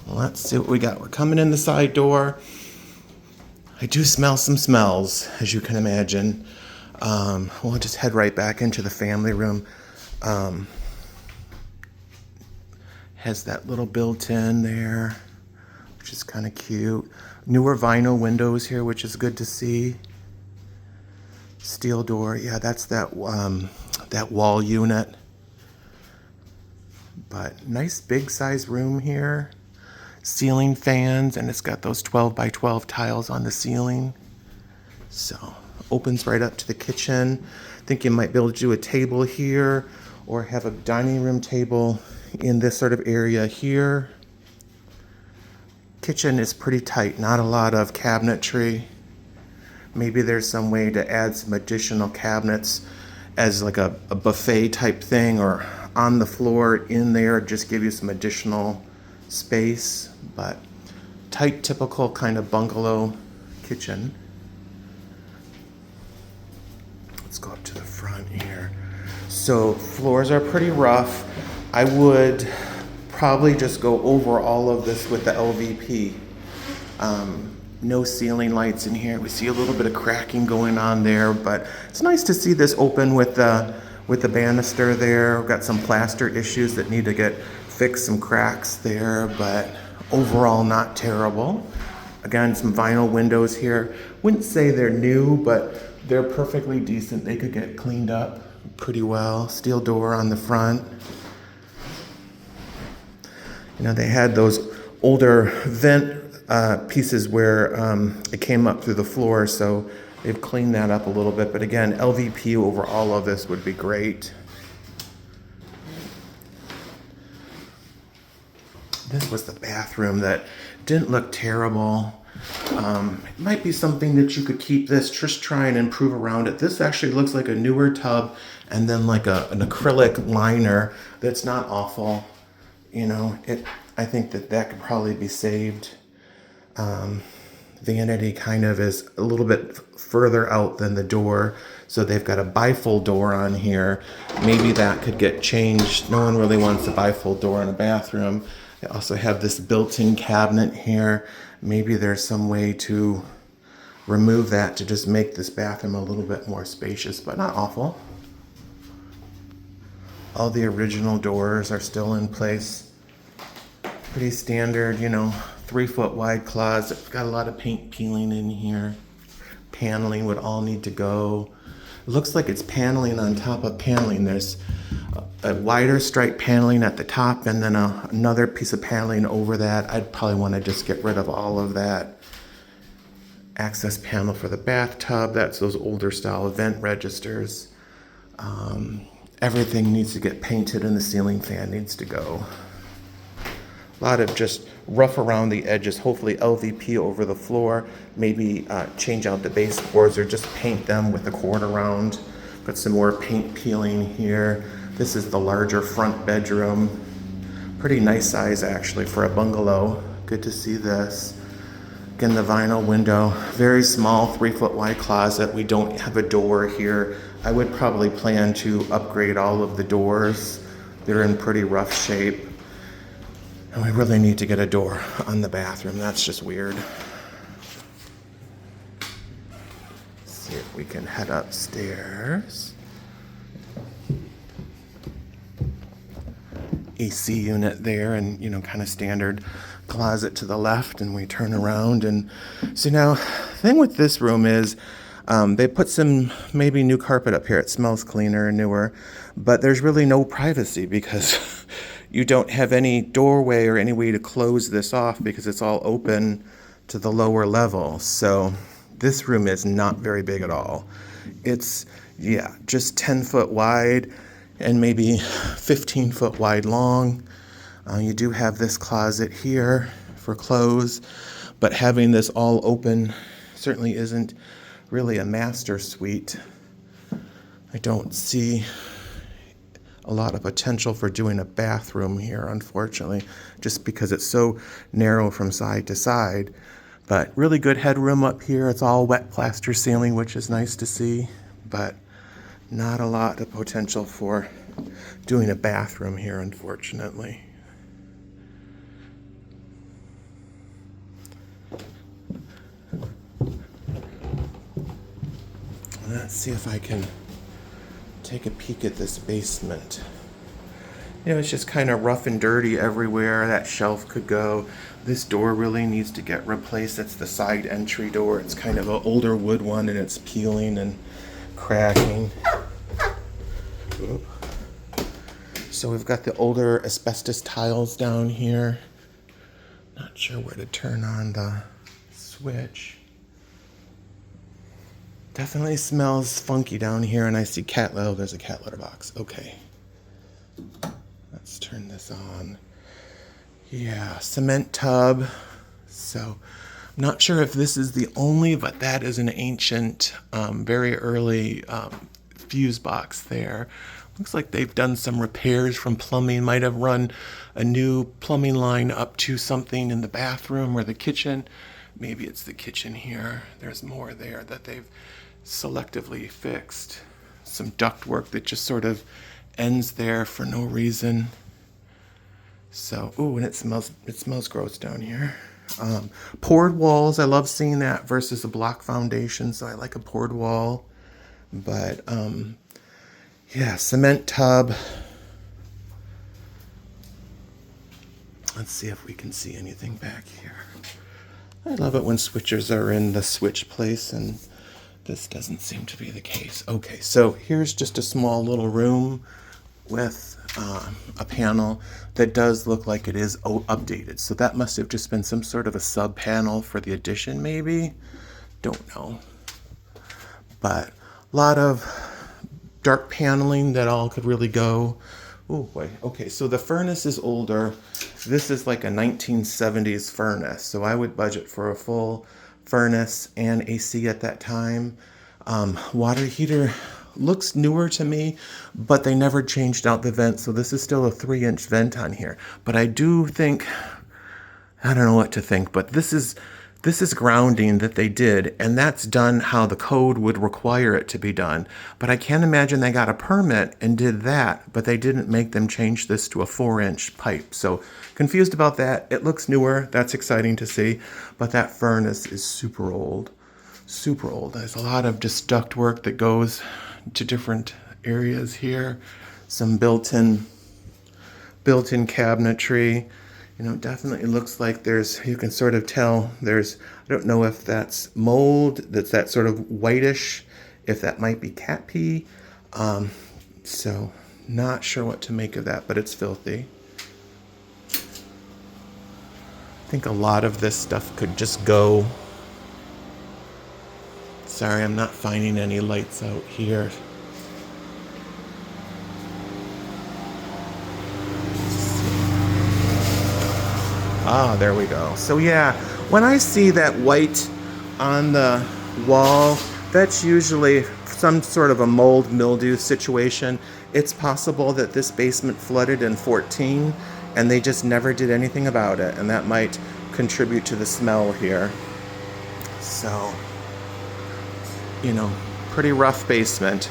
Let's see what we got. We're coming in the side door. I do smell some smells, as you can imagine. We'll just head right back into the family room. Has that little built-in there, which is kind of cute. Newer vinyl windows here, which is good to see. Steel door, yeah, that's that wall unit. But nice big size room here. Ceiling fans, and it's got those 12 by 12 tiles on the ceiling. So opens right up to the kitchen. I think you might be able to do a table here or have a dining room table in this sort of area here. Kitchen is pretty tight, not a lot of cabinetry. Maybe there's some way to add some additional cabinets as like a buffet type thing, or on the floor in there, just give you some additional space. But tight, typical kind of bungalow kitchen. Let's go up to the front here. So floors are pretty rough. I would probably just go over all of this with the LVP. No ceiling lights in here. We see a little bit of cracking going on there, but it's nice to see this open with the banister there. We've got some plaster issues that need to get fixed, some cracks there, but overall not terrible. Again, some vinyl windows here. Wouldn't say they're new, but they're perfectly decent. They could get cleaned up pretty well. Steel door on the front. You know, they had those older vent pieces where it came up through the floor, so they've cleaned that up a little bit. But again, LVP over all of this would be great. This was the bathroom that didn't look terrible. It might be something that you could keep this, just try and improve around it. This actually looks like a newer tub and then like an acrylic liner that's not awful. You know, I think that could probably be saved. Vanity kind of is a little bit further out than the door, so they've got a bifold door on here. Maybe that could get changed. No one really wants a bifold door in a bathroom. They also have this built-in cabinet here. Maybe there's some way to remove that to just make this bathroom a little bit more spacious, but not awful. All the original doors are still in place. Pretty standard, you know, 3-foot wide closet. Got a lot of paint peeling in here. Paneling would all need to go. It looks like it's paneling on top of paneling. There's a wider stripe paneling at the top and then another piece of paneling over that. I'd probably want to just get rid of all of that. Access panel for the bathtub. That's those older style vent registers. Everything needs to get painted and the ceiling fan needs to go. A lot of just rough around the edges, hopefully LVP over the floor, maybe change out the baseboards or just paint them with a quarter round. Got some more paint peeling here. This is the larger front bedroom. Pretty nice size actually for a bungalow. Good to see this. Again, the vinyl window, very small 3-foot wide closet. We don't have a door here. I would probably plan to upgrade all of the doors. They're in pretty rough shape. And we really need to get a door on the bathroom. That's just weird. Let's see if we can head upstairs. AC unit there, and you know, kind of standard closet to the left, and we turn around. And so now, the thing with this room is they put some maybe new carpet up here. It smells cleaner and newer, but there's really no privacy because you don't have any doorway or any way to close this off because it's all open to the lower level. So this room is not very big at all. It's, yeah, just 10-foot wide and maybe 15-foot wide long. You do have this closet here for clothes, but having this all open certainly isn't really a master suite. I don't see a lot of potential for doing a bathroom here, unfortunately, just because it's so narrow from side to side. But really good headroom up here. It's all wet plaster ceiling, which is nice to see, but not a lot of potential for doing a bathroom here, unfortunately. Let's see if I can take a peek at this basement. It's just kind of rough and dirty everywhere. That shelf could go. This door really needs to get replaced. That's the side entry door. It's kind of an older wood one, and it's peeling and cracking. Oop. So we've got the older asbestos tiles down here. Not sure where to turn on the switch. Definitely smells funky down here, and I see there's a cat litter box. Okay. Let's turn this on. Yeah, cement tub. So, I'm not sure if this is the only, but that is an ancient, very early fuse box there. Looks like they've done some repairs from plumbing. Might have run a new plumbing line up to something in the bathroom or the kitchen. Maybe it's the kitchen here. There's more there that they've selectively fixed. Some ductwork that just sort of ends there for no reason. So, ooh, and it smells gross down here. Poured walls, I love seeing that versus a block foundation, so I like a poured wall. But, yeah, cement tub. Let's see if we can see anything back here. I love it when switchers are in the switch place, and this doesn't seem to be the case. Okay, so here's just a small little room with a panel that does look like it is updated. So that must have just been some sort of a sub panel for the addition, maybe. Don't know. But a lot of dark paneling that all could really go. Oh boy. Okay, so the furnace is older. This is like a 1970s furnace. So I would budget for a full furnace and AC at that time. Water heater looks newer to me, but they never changed out the vent, so this is still a 3-inch vent on here. But I do think, I don't know what to think, but this is grounding that they did, and that's done how the code would require it to be done. But I can't imagine they got a permit and did that, but they didn't make them change this to a 4-inch pipe. So confused about that. It looks newer. That's exciting to see, but that furnace is super old. Super old. There's a lot of just duct work that goes to different areas here. Some built-in cabinetry. Definitely looks like you can sort of tell I don't know if that's mold, that's that sort of whitish, if that might be cat pee. So not sure what to make of that, but it's filthy. I think a lot of this stuff could just go. Sorry, I'm not finding any lights out here. Ah, there we go. So yeah, when I see that white on the wall, that's usually some sort of a mold mildew situation. It's possible that this basement flooded in 2014 and they just never did anything about it, and that might contribute to the smell here. So, pretty rough basement.